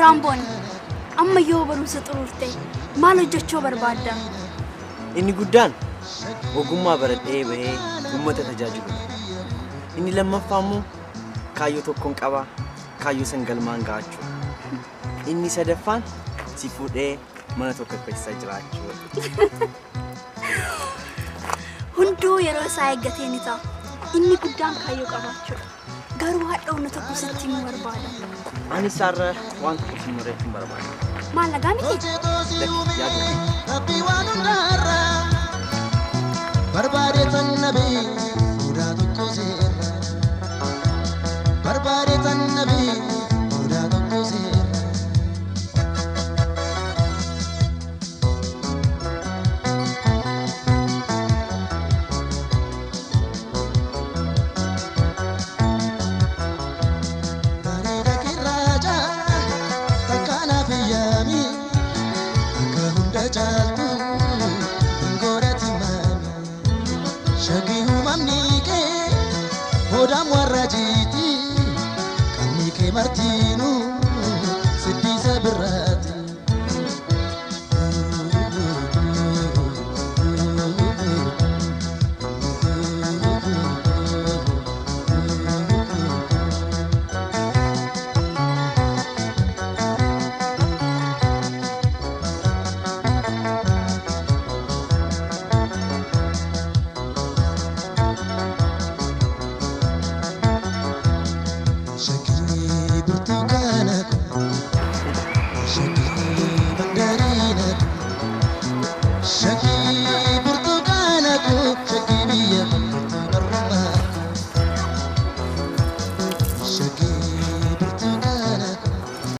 Rambon amma yoo barumsa xururte maal hojjechuu barbaadda? Inni guddaan ogummaa baradhee bahee uummata tajaajilu. Inni lammaffaa immoo kaayyoo tokkoon qaba, kaayyoo san galmaan gaachuu. Inni sadaffaan si fuudhee mana tokko keessa jiraachuu. Hunduu yeroo isaa eeggatee ni ta'a. Inni guddaan kaayyoo qabaachuudha. Garuu haadha humna tokko sitti himuu barbaada. Ani isaarra waan tokko si mureetti hin barbaadu. Maal lagaa miti? Rabbii waan hundaarra barbaadeetan nabii fuudhaa tokko seerra. Barbaadeetan nabii fuudhaa tokko seerra. Martinu sidisa berati Bertukar